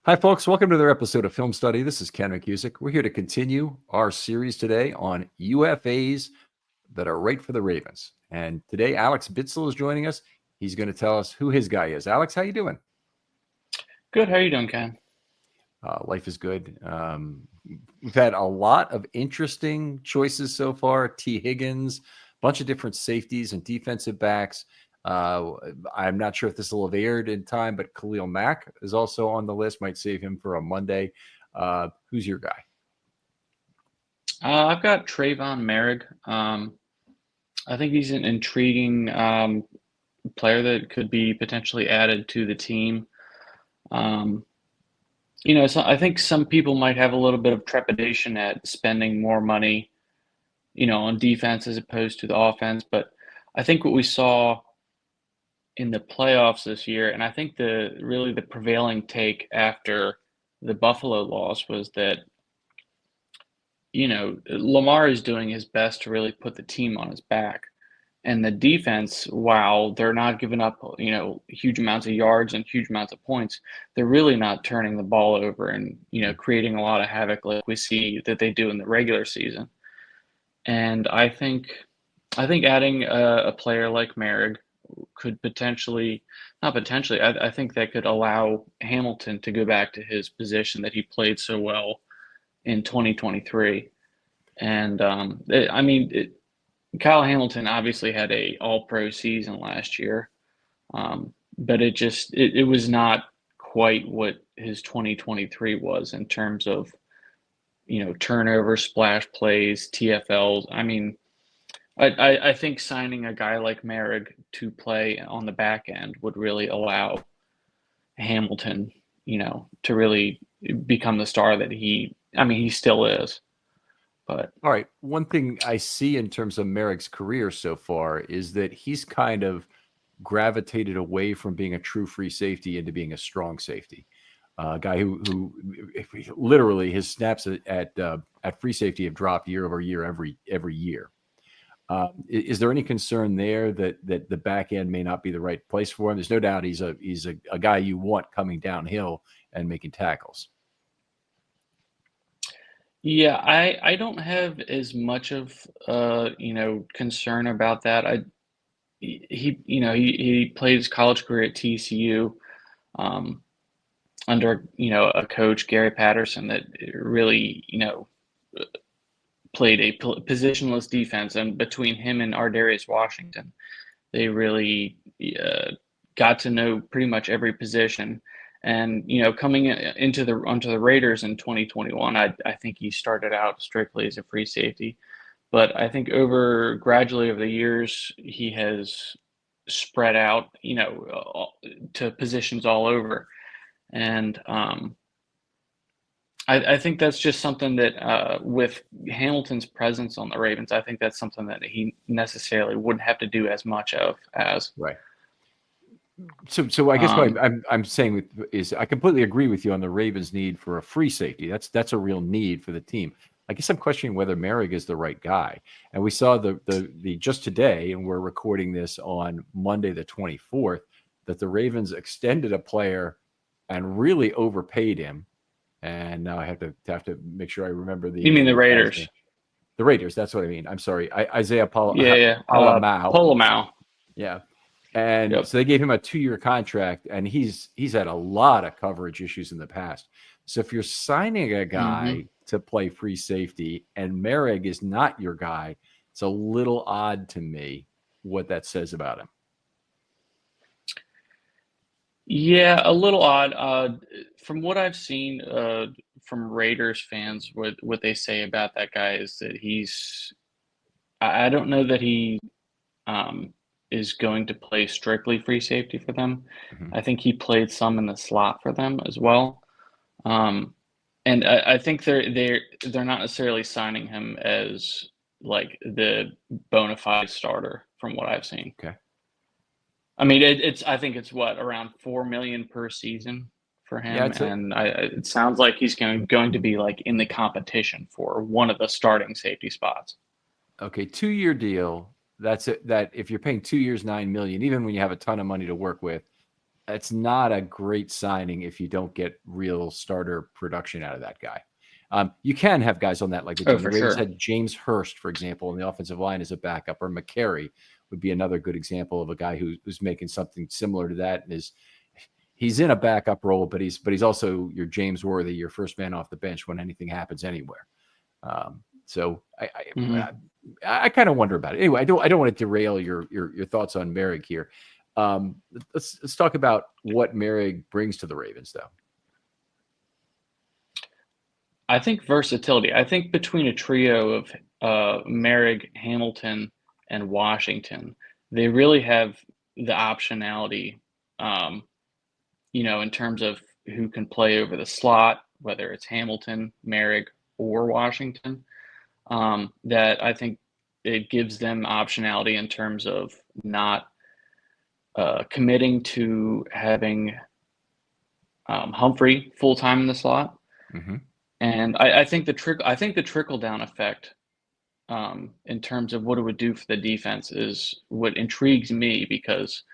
Hi, folks. Welcome to another episode of Film Study. This is Ken McCusick. We're here to continue our series today on UFAs that are right for the Ravens. And today, Alex Bitzel is joining us. He's going to tell us who his guy is. Alex, how you doing? Good. How are you doing, Ken? Life is good. We've had a lot of interesting choices so far. T. Higgins, a bunch of different safeties and defensive backs. I'm not sure if this will have aired in time, but Khalil Mack is also on the list. Might save him for a Monday. Who's your guy? I've got Tre'von Moehrig. I think he's an intriguing player that could be potentially added to the team. So I think some people might have a little bit of trepidation at spending more money, on defense as opposed to the offense. But I think what we saw in the playoffs this year, and I think the prevailing take after the Buffalo loss was that, Lamar is doing his best to really put the team on his back. And the defense, while they're not giving up, huge amounts of yards and huge amounts of points, they're really not turning the ball over and, creating a lot of havoc like we see that they do in the regular season. And I think adding a player like Moehrig could I think that could allow Hamilton to go back to his position that he played so well in 2023. And Kyle Hamilton obviously had a all-pro season last year, but it was not quite what his 2023 was in terms of, turnover, splash plays, TFLs. I think signing a guy like Moehrig to play on the back end would really allow Hamilton, to really become the star that he still is. But all right, one thing I see in terms of Moehrig's career so far is that he's kind of gravitated away from being a true free safety into being a strong safety. A guy who literally his snaps at free safety have dropped year over year every year. Is there any concern there that the back end may not be the right place for him? There's no doubt he's a guy you want coming downhill and making tackles. yeah, I don't have as much of concern about that. He played his college career at TCU under a coach, Gary Patterson, that really played a positionless defense, and between him and Ardarius Washington, they really got to know pretty much every position. And coming onto the Raiders in 2021, I think he started out strictly as a free safety, but I think gradually over the years he has spread out, to positions all over, and I think that's just something that with Hamilton's presence on the Ravens, I think that's something that he necessarily wouldn't have to do as much of as. Right. So I guess what I'm saying is I completely agree with you on the Ravens' need for a free safety. That's a real need for the team. I guess I'm questioning whether Moehrig is the right guy. And we saw the just today, and we're recording this on Monday the 24th, that the Ravens extended a player and really overpaid him. And now I have to make sure I remember the. You mean the Raiders? The Raiders. That's what I mean. I'm sorry, Isaiah Polamau. Yeah. And so they gave him a 2-year contract, and he's had a lot of coverage issues in the past. So if you're signing a guy to play free safety and Moehrig is not your guy, it's a little odd to me what that says about him. Yeah, a little odd. From what I've seen from Raiders fans, what they say about that guy is that I don't know that he is going to play strictly free safety for them. I think he played some in the slot for them as well. And I think they're not necessarily signing him as like the bona fide starter from what I've seen. Okay. I think it's around $4 million per season for him, and it sounds like he's going to be like in the competition for one of the starting safety spots. Okay, 2-year deal. That's it. That if you're paying 2 years, $9 million, even when you have a ton of money to work with, That's not a great signing if you don't get real starter production out of that guy. You can have guys on that like the Oh, team. The for Ravens sure. had James Hurst, for example, in the offensive line as a backup, or McCary would be another good example of a guy who's making something similar to that, and he's in a backup role, but he's also your James Worthy, your first man off the bench when anything happens anywhere. So Hmm. I kind of wonder about it. Anyway, I don't want to derail your thoughts on Moehrig here. Let's talk about what Moehrig brings to the Ravens, though. I think versatility. I think between a trio of Moehrig, Hamilton, and Washington, they really have the optionality, um, in terms of who can play over the slot, whether it's Hamilton, Moehrig, or Washington. That I think it gives them optionality in terms of not committing to having Humphrey full time in the slot. Mm-hmm. And I think the trickle down effect, in terms of what it would do for the defense, is what intrigues me, because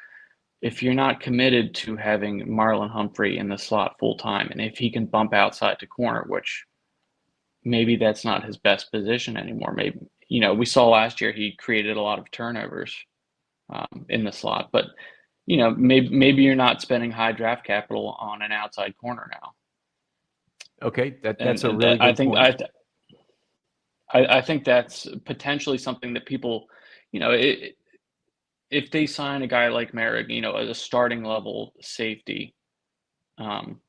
if you're not committed to having Marlon Humphrey in the slot full time, and if he can bump outside to corner, which maybe that's not his best position anymore. Maybe, we saw last year he created a lot of turnovers in the slot, but maybe you're not spending high draft capital on an outside corner now. Okay, that's a And really I good think point. I think that's potentially something that people, if they sign a guy like Merrick, as a starting level safety, um,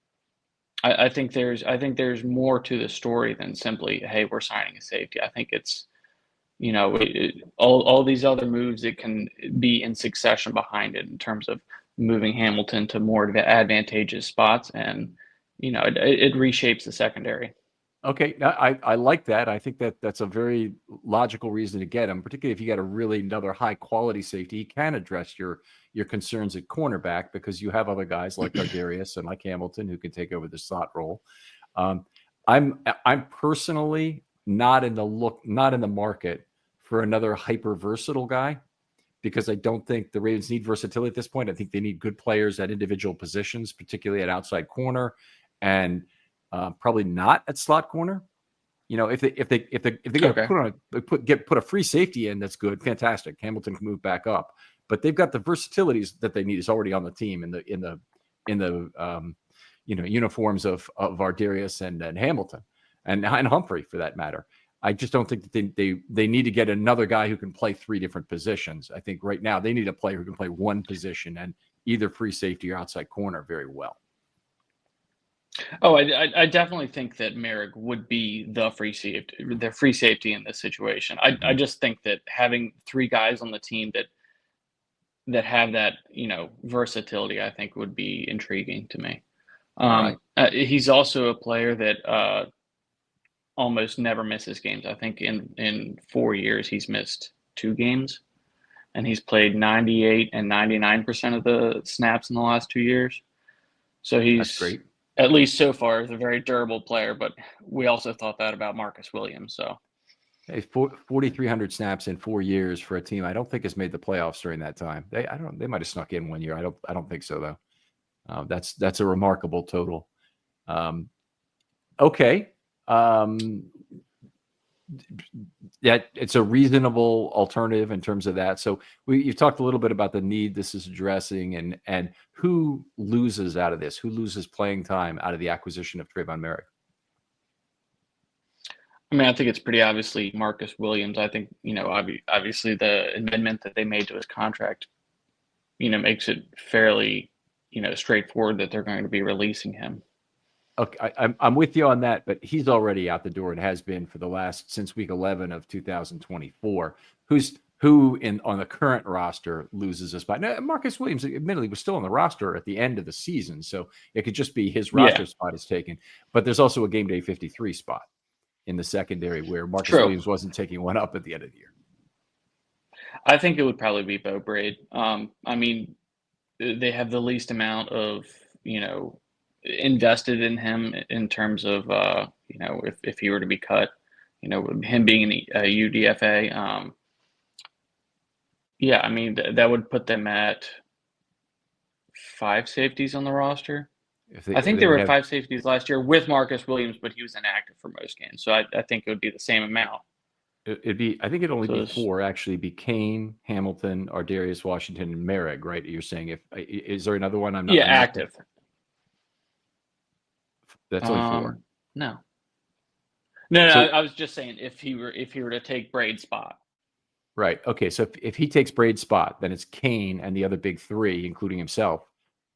I think there's more to the story than simply, hey, we're signing a safety. I think it's, all these other moves that can be in succession behind it, in terms of moving Hamilton to more advantageous spots, and it reshapes the secondary. Okay, I like that. I think that's a very logical reason to get him, particularly if you got a really another high quality safety. He can address your concerns at cornerback because you have other guys like Ardarius and like Hamilton who can take over the slot role. Um, I'm personally not in the market for another hyper versatile guy because I don't think the Ravens need versatility at this point. I think they need good players at individual positions, particularly at outside corner, and probably not at slot corner. If they get Okay. put a free safety in, that's good, fantastic. Hamilton can move back up, but they've got the versatilities that they need is already on the team in the uniforms of Ardarius and Hamilton and Humphrey for that matter. I just don't think that they need to get another guy who can play three different positions. I think right now they need a player who can play one position and either free safety or outside corner very well. Oh, I definitely think that Merrick would be the free safety in this situation. I Mhm. just think that having three guys on the team that have that, versatility, I think would be intriguing to me. All right. He's also a player that almost never misses games. I think in 4 years he's missed 2 games, and he's played 98 and 99% of the snaps in the last 2 years. So That's he's, great. at least so far, is a very durable player. But we also thought that about Marcus Williams. So Hey, 4,300 snaps in 4 years for a team I don't think has made the playoffs during that time. They might have snuck in one year. I don't think so though. That's a remarkable total. Um, okay. Um, yeah, it's a reasonable alternative in terms of that. So you've talked a little bit about the need this is addressing and who loses out of this, who loses playing time out of the acquisition of Tre'von Moehrig. I mean, I think it's pretty obviously Marcus Williams. I think, obviously the amendment that they made to his contract, makes it fairly, straightforward that they're going to be releasing him. Okay, I'm with you on that, but he's already out the door and has been for the last since week 11 of 2024. Who on the current roster loses a spot? Now, Marcus Williams, admittedly, was still on the roster at the end of the season, so it could just be his Yeah, roster spot is taken. But there's also a game day 53 spot in the secondary where Marcus true. Williams wasn't taking one up at the end of the year. I think it would probably be Bo Braid. I mean, they have the least amount of, invested in him, in terms of, if he were to be cut, him being a UDFA. Yeah, I mean, that would put them at 5 safeties on the roster. If I think they there would were have, 5 safeties last year with Marcus Williams, but he was inactive for most games. So I think it would be the same amount. it'd be, I think it'd only So be it's, four. Actually, be Kane, Hamilton, Ardarius Washington, and Moehrig. Right? You're saying if is there another one? yeah, I'm not. active. That's only four. No. No, So I was just saying if he were to take Braid's spot. right. Okay. So if he takes Braid's spot, then it's Kane and the other big three, including himself,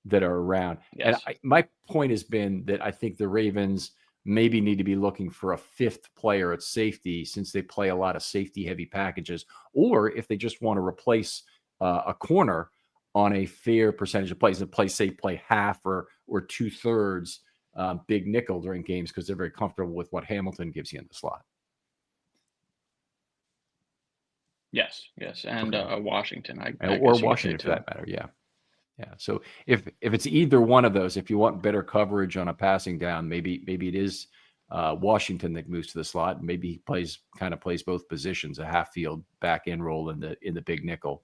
that are around. And Yes. my point has been that I think the Ravens maybe need to be looking for a fifth player at safety since they play a lot of safety heavy packages, or if they just want to replace a corner on a fair percentage of plays and play half or 2/3 big nickel during games because they're very comfortable with what Hamilton gives you in the slot. Yes, and Okay. Washington, I Or guess you could say Washington for too. that matter. Yeah. Yeah. So if it's either one of those, if you want better coverage on a passing down, maybe it is Washington that moves to the slot. Maybe he plays both positions, a half field back end role in the big nickel,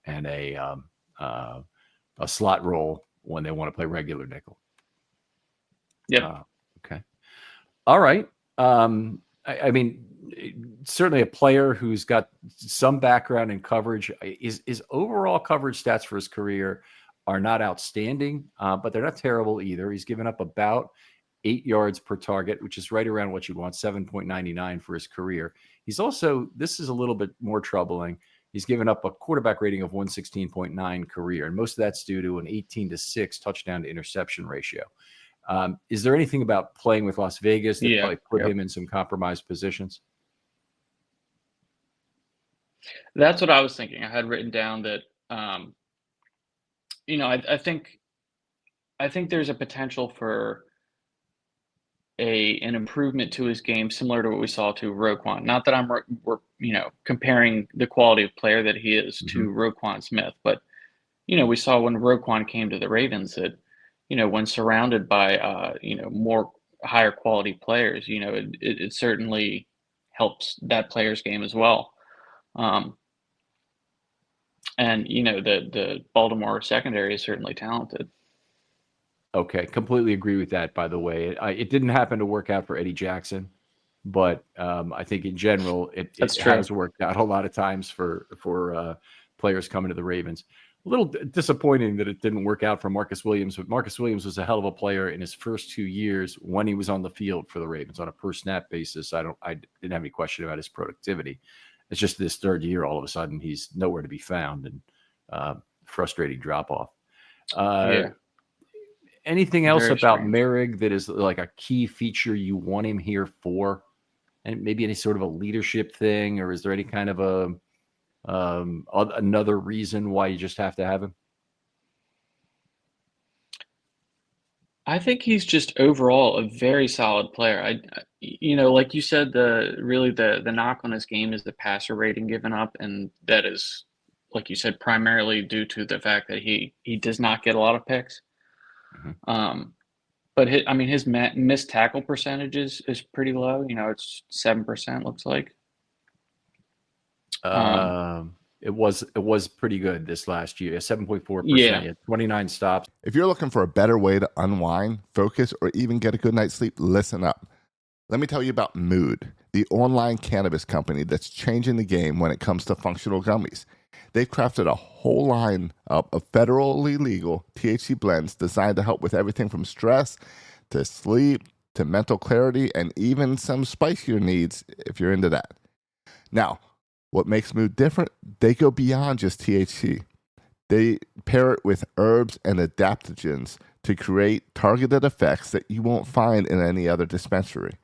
and a slot role when they want to play regular nickel. Yep. Okay. All right. I mean, certainly a player who's got some background in coverage. His overall coverage stats for his career are not outstanding, but they're not terrible either. He's given up about 8 yards per target, which is right around what you'd want, 7.99 for his career. He's also, this is a little bit more troubling. He's given up a quarterback rating of 116.9 career, and most of that's due to an 18-6 touchdown to interception ratio. Is there anything about playing with Las Vegas that probably put him in some compromised positions? That's what I was thinking. I had written down that, I think there's a potential for an improvement to his game, similar to what we saw to Roquan. Not that we're comparing the quality of player that he is to Roquan Smith, but we saw when Roquan came to the Ravens that when surrounded by more higher quality players, it certainly helps that player's game as well. And the Baltimore secondary is certainly talented. Okay, completely agree with that. By the way, it didn't happen to work out for Eddie Jackson, but I think in general it has worked out a lot of times for players coming to the Ravens. A little disappointing that it didn't work out for Marcus Williams, but Marcus Williams was a hell of a player in his first 2 years when he was on the field for the Ravens on a per snap basis. I didn't have any question about his productivity. It's just this third year, all of a sudden, he's nowhere to be found, and frustrating drop off. Anything else about Moehrig that is like a key feature you want him here for? And maybe any sort of a leadership thing, or is there any kind of another reason why you just have to have him? I think he's just overall a very solid player. Like you said, the knock on his game is the passer rating given up, and that is, like you said, primarily due to the fact that he does not get a lot of picks. But his missed tackle percentage is pretty low. It's 7%, looks like. It was pretty good this last year, 7.4%. Yeah. 29 stops. If you're looking for a better way to unwind, focus, or even get a good night's sleep, listen up. Let me tell you about Mood, the online cannabis company that's changing the game when it comes to functional gummies. They've crafted a whole line of federally legal THC blends designed to help with everything from stress to sleep to mental clarity and even some spicier needs if you're into that. Now, what makes Mood different? They go beyond just THC. They pair it with herbs and adaptogens to create targeted effects that you won't find in any other dispensary.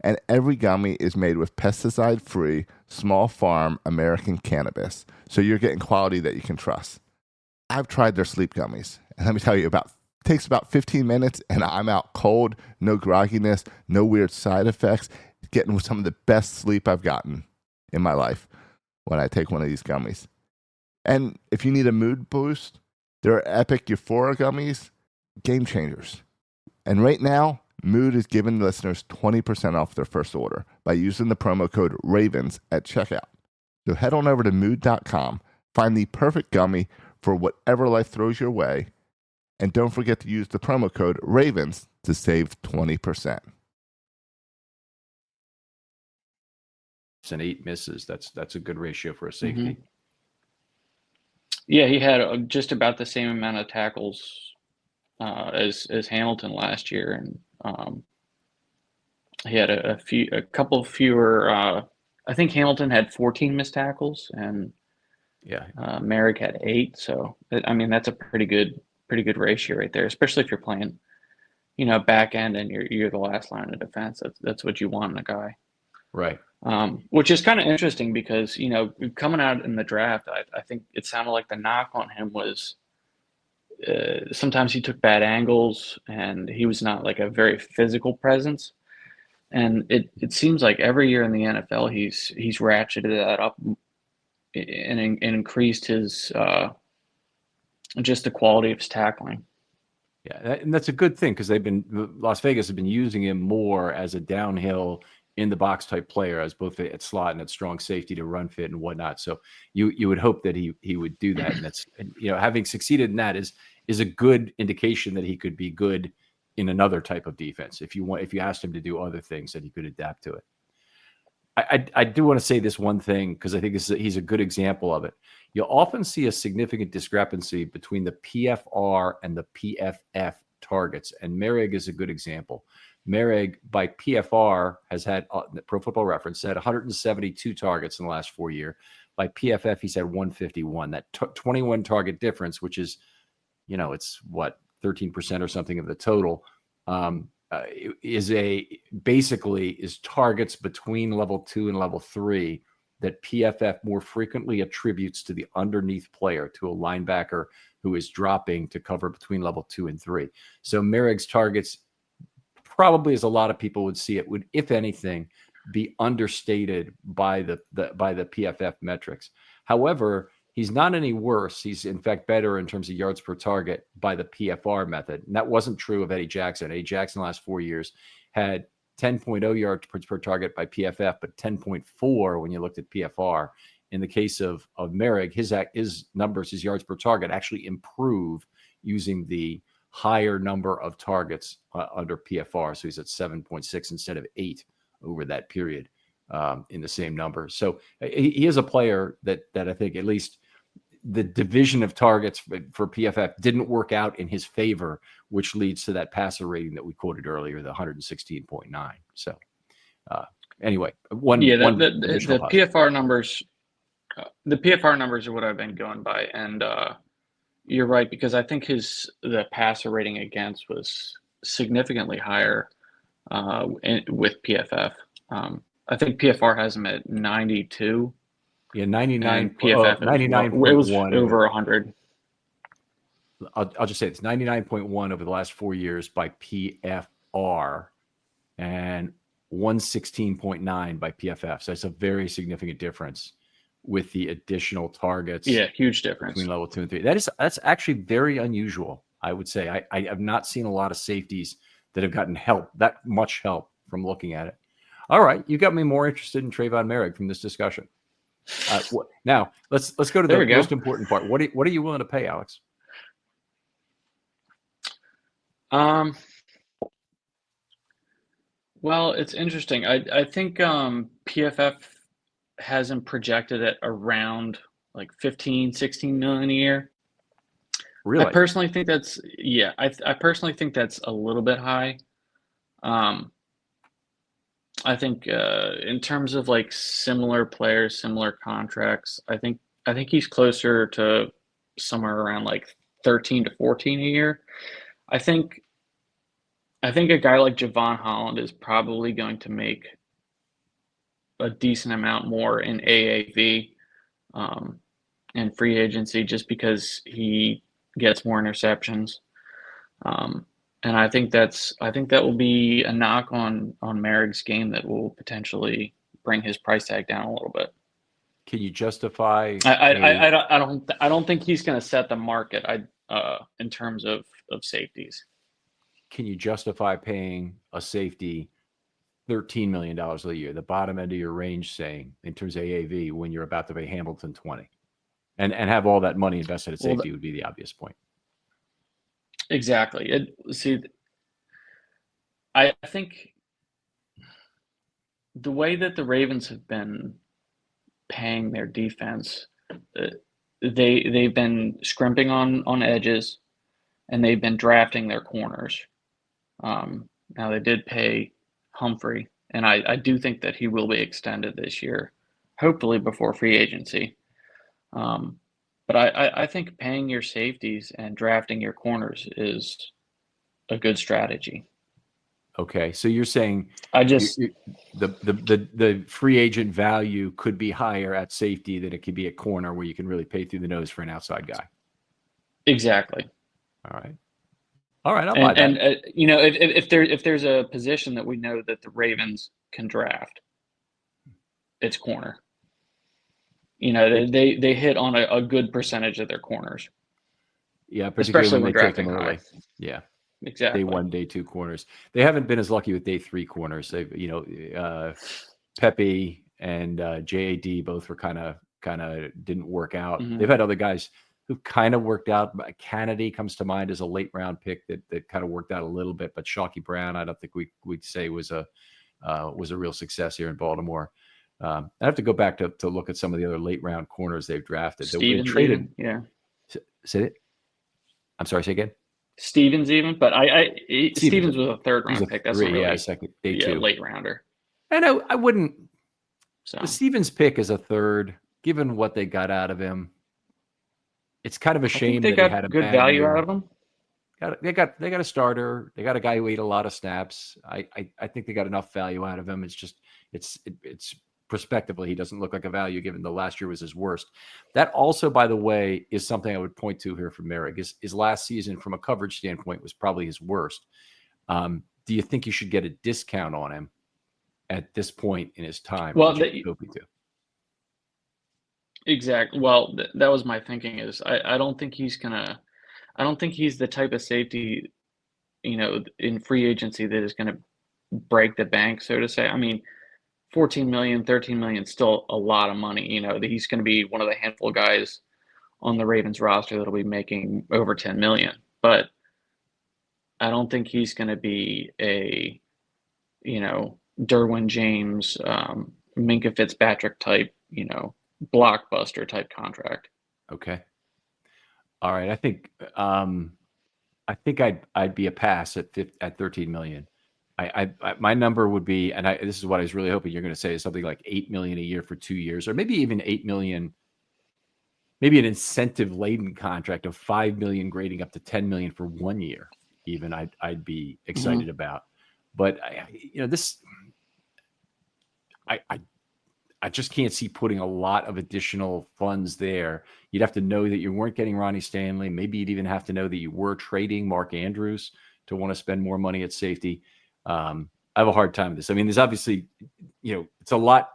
And every gummy is made with pesticide-free, small farm American cannabis, so you're getting quality that you can trust. I've tried their sleep gummies, and let me tell you, it takes about 15 minutes, and I'm out cold, no grogginess, no weird side effects, getting some of the best sleep I've gotten in my life when I take one of these gummies. And if you need a mood boost, there are Epic Euphoria gummies, game changers. And right now, Mood is giving listeners 20% off their first order by using the promo code RAVENS at checkout. So head on over to mood.com, find the perfect gummy for whatever life throws your way, And don't forget to use the promo code RAVENS to save 20%. And 8 misses. That's a good ratio for a safety. Mm-hmm. Yeah, he had just about the same amount of tackles as Hamilton last year, and he had a couple fewer. I think Hamilton had 14 missed tackles, and Moehrig had 8. So I mean, that's a pretty good ratio right there, especially if you're playing, back end and you're the last line of defense. That's what you want in a guy. Right. Which is kind of interesting because, coming out in the draft, I think it sounded like the knock on him was sometimes he took bad angles and he was not like a very physical presence. And it seems like every year in the NFL, he's ratcheted that up and increased his just the quality of his tackling. Yeah, and that's a good thing because Las Vegas has been using him more as a downhill in the box type player, as both at slot and at strong safety to run fit and whatnot. So you would hope that he would do that, and that's having succeeded in that is a good indication that he could be good in another type of defense. If you asked him to do other things, that he could adapt to it. I do want to say this one thing because I think he's a good example of it. You'll often see a significant discrepancy between the PFR and the PFF targets, and Moehrig is a good example. Moehrig, by PFR, has had Pro Football Reference had 172 targets in the last 4 years. By PFF, he's had 151. That 21 target difference, which is, it's what 13% or something of the total, is targets between level 2 and level 3 that PFF more frequently attributes to the underneath player, to a linebacker who is dropping to cover between level 2 and 3. So Moehrig's targets, probably as a lot of people would see it, would, if anything, be understated by the PFF metrics. However, he's not any worse. He's in fact better in terms of yards per target by the PFR method. And that wasn't true of Eddie Jackson. Eddie Jackson, the last 4 years, had 10.0 yards per target by PFF, but 10.4 when you looked at PFR. In the case of Moehrig, his numbers, his yards per target, actually improved using the higher number of targets under PFR. So he's at 7.6 instead of 8 over that period in the same number. So he is a player that I think at least the division of targets for PFF didn't work out in his favor, which leads to that passer rating that we quoted earlier, the 116.9. So anyway, the PFR numbers, the PFR numbers are what I've been going by, and you're right, because I think the passer rating against was significantly higher with PFF. I think PFR has him at 92. Yeah, 99. PFF 99.1. It was over 100. I'll just say it's 99.1 over the last 4 years by PFR and 116.9 by PFF. So it's a very significant difference with the additional targets. Yeah, huge difference between level 2 and 3. That's actually very unusual, I would say. I have not seen a lot of safeties that have gotten that much help from looking at it. All right, you got me more interested in Tre'von Moehrig from this discussion. Now let's go to the most important part. What are you willing to pay, Alex? Well, it's interesting. I think PFF has him projected at around like 16 million a year. Really? I personally think that's I personally think that's a little bit high. I think in terms of like similar players, similar contracts, I think he's closer to somewhere around like 13 to 14 a year. I think a guy like Javon Holland is probably going to make a decent amount more in AAV and free agency just because he gets more interceptions. And I think that will be a knock on Moehrig's game that will potentially bring his price tag down a little bit. Can you justify? I don't think he's going to set the market in terms of safeties. Can you justify paying a safety $13 million a year, the bottom end of your range, saying in terms of AAV, when you're about to pay Hamilton 20, and have all that money invested at safety would be the obvious point. Exactly. I think the way that the Ravens have been paying their defense, uh, they've been scrimping on edges, and they've been drafting their corners. Now they did pay Humphrey, and I do think that he will be extended this year, hopefully before free agency. But I think paying your safeties and drafting your corners is a good strategy. Okay, so you're saying I just the free agent value could be higher at safety than it could be at corner, where you can really pay through the nose for an outside guy. exactly. All right, I'll buy that. And if there's a position that we know that the Ravens can draft, it's corner. They hit on a good percentage of their corners. Yeah, particularly especially when when they take them drafting early. high. Yeah, Exactly. day 1, day 2 corners. They haven't been as lucky with day 3 corners. They've Pepe and JAD both were kind of didn't work out. Mhm. They've had other guys who kind of worked out. Kennedy comes to mind as a late round pick that kind of worked out a little bit, but Shockey Brown, I don't think we'd say was a real success here in Baltimore. I have to go back to look at some of the other late round corners they've drafted. They traded. Yeah. Say it. I'm sorry. Say again. Stevens even, but Stevens was a third He's round a pick. That's 3, not really second, day 2. late rounder. And I wouldn't. So The Stevens pick is a third, given what they got out of him. It's kind of a I shame think that they he had a got good bad value year. out of him. They got a starter. They got a guy who ate a lot of snaps. I think they got enough value out of him. It's just it's prospectively he doesn't look like a value given the last year was his worst. That also, by the way, is something I would point to here for Moehrig. His last season, from a coverage standpoint, was probably his worst. Do you think you should get a discount on him at this point in his time? Well, hoping to. exactly. Well, that was my thinking. Is I don't think he's gonna. I don't think he's the type of safety, in free agency that is going to break the bank, so to say. I mean, 14 million, 13 million, still a lot of money. He's going to be one of the handful of guys on the Ravens roster that'll be making over 10 million. But I don't think he's going to be a, Derwin James, Minka Fitzpatrick type, blockbuster type contract. Okay. All right. I think I'd be a pass at 13 million. My number would be, and this is what I was really hoping you're going to say, is something like 8 million a year for 2 years, or maybe even 8 million, maybe an incentive laden contract of 5 million grading up to 10 million for 1 year. Even I'd be excited about, but I just can't see putting a lot of additional funds there. You'd have to know that you weren't getting Ronnie Stanley. Maybe you'd even have to know that you were trading Mark Andrews to want to spend more money at safety. I have a hard time with this. I mean, there's obviously, it's a lot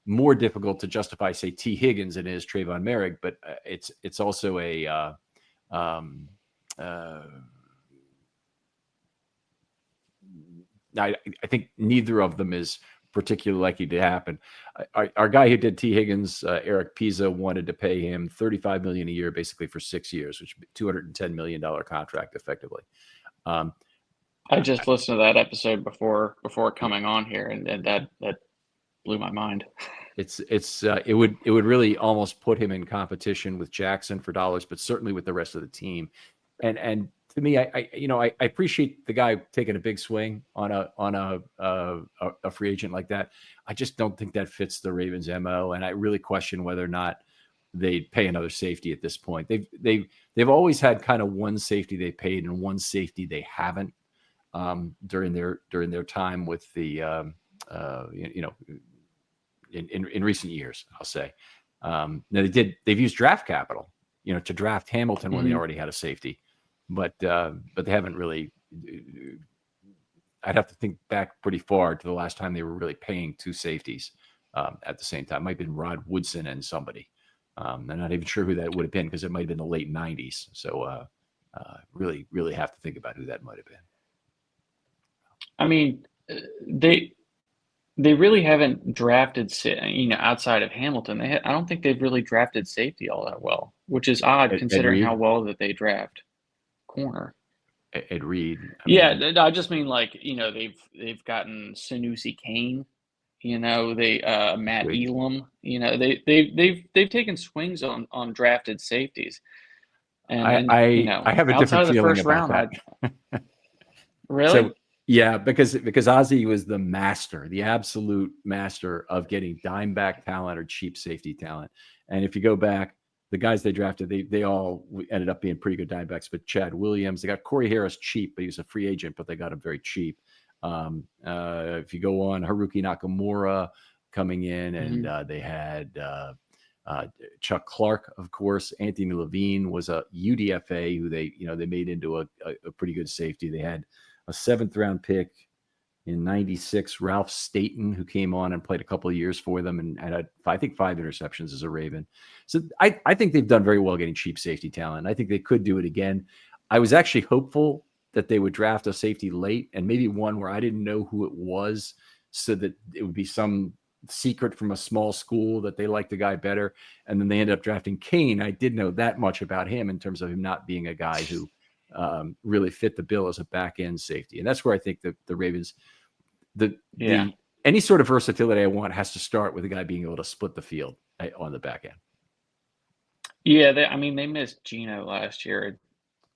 more difficult to justify, say, T. Higgins than it is Tre'von Moehrig, but it's also I think neither of them is particularly likely to happen. Our guy who did T. Higgins, Eric Pizza, wanted to pay him $35 million a year, basically for 6 years, which would be $210 million contract effectively. I just listened to that episode before coming on here, and that blew my mind. It would really almost put him in competition with Jackson for dollars, but certainly with the rest of the team. And to me, I appreciate the guy taking a big swing on a free agent like that. I just don't think that fits the Ravens' MO, and I really question whether or not they'd pay another safety at this point. They've always had kind of one safety they paid and one safety they haven't during their time with the in recent years, I'll say. Now they've used draft capital, to draft Hamilton when they already had a safety. But they haven't really. I'd have to think back pretty far to the last time they were really paying 2 safeties at the same time. It might have been Rod Woodson and somebody. I'm not even sure who that would have been because it might have been the late 90s. So really, really have to think about who that might have been. I mean, they really haven't drafted, outside of Hamilton. I don't think they've really drafted safety all that well, which is odd considering how well that they draft corner. Ed Reed. I just mean like, they've gotten Sanusi Kane, they Matt Great. Elam, they've taken swings on drafted safeties. And I have a outside different of the feeling first about round, that. really? So yeah, because Ozzie was the master, the absolute master of getting dime back talent or cheap safety talent. And if you go back, the guys they drafted, they all ended up being pretty good dime backs. But Chad Williams, they got Corey Harris cheap, but he was a free agent, but they got him very cheap. If you go on, Haruki Nakamura coming in, and they had Chuck Clark, of course. Anthony Levine was a UDFA who they made into a pretty good safety. They had a 7th round pick in '96, Ralph Staten, who came on and played a couple of years for them and had, I think, 5 interceptions as a Raven. So I think they've done very well getting cheap safety talent. I think they could do it again. I was actually hopeful that they would draft a safety late, and maybe one where I didn't know who it was, so that it would be some secret from a small school that they liked the guy better. And then they ended up drafting Kane. I did know that much about him in terms of him not being a guy who really fit the bill as a back end safety. And that's where I think the Ravens, the any sort of versatility I want has to start with a guy being able to split the field on the back end. Yeah, they missed Geno last year.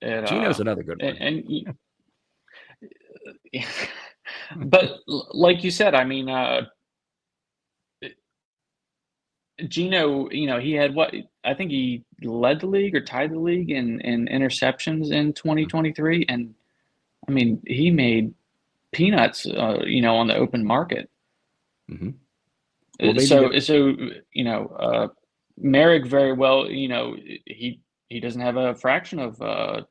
Geno's another good one. But like you said, Geno, he had I think he led the league or tied the league in interceptions in 2023. And he made peanuts, on the open market. Mm-hmm. Well, Moehrig very well, he doesn't have a fraction of the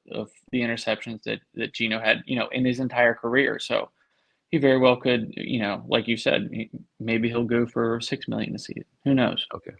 interceptions that Geno had, in his entire career. So he very well could, like you said, maybe he'll go for $6 million this season. Who knows? Okay.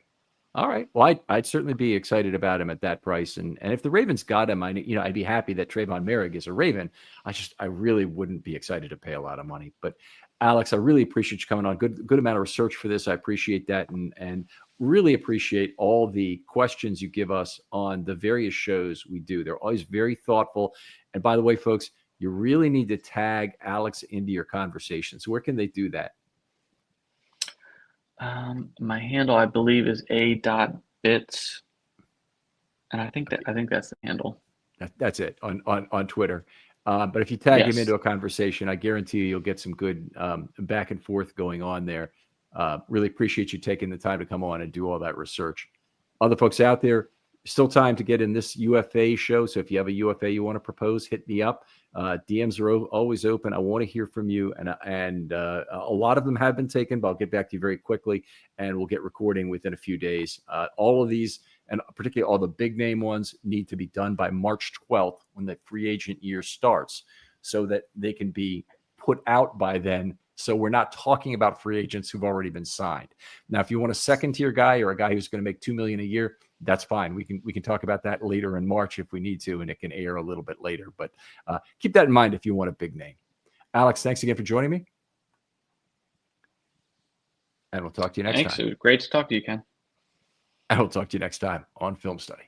All right. Well, I'd certainly be excited about him at that price. And if the Ravens got him, I'd be happy that Tre'von Moehrig is a Raven. I really wouldn't be excited to pay a lot of money. But Alex, I really appreciate you coming on. Good amount of research for this. I appreciate that. And really appreciate all the questions you give us on the various shows we do. They're always very thoughtful. And by the way, folks, you really need to tag Alex into your conversations. Where can they do that? My handle, I believe, is a.bits, and I think that's the handle. That's it on Twitter. But if you tag him into a conversation, I guarantee you'll get some good back and forth going on there. Really appreciate you taking the time to come on and do all that research. Other folks out there, still time to get in this UFA show. So if you have a UFA you want to propose, hit me up. DMs are always open. I want to hear from you. And a lot of them have been taken, but I'll get back to you very quickly, and we'll get recording within a few days. All of these, and particularly all the big name ones, need to be done by March 12th when the free agent year starts, so that they can be put out by then. So we're not talking about free agents who've already been signed. Now, if you want a second tier guy or a guy who's going to make $2 million a year, that's fine. We can talk about that later in March if we need to, and it can air a little bit later. But keep that in mind if you want a big name. Alex, thanks again for joining me. And we'll talk to you next time. Thanks. Great to talk to you, Ken. And we'll talk to you next time on Film Study.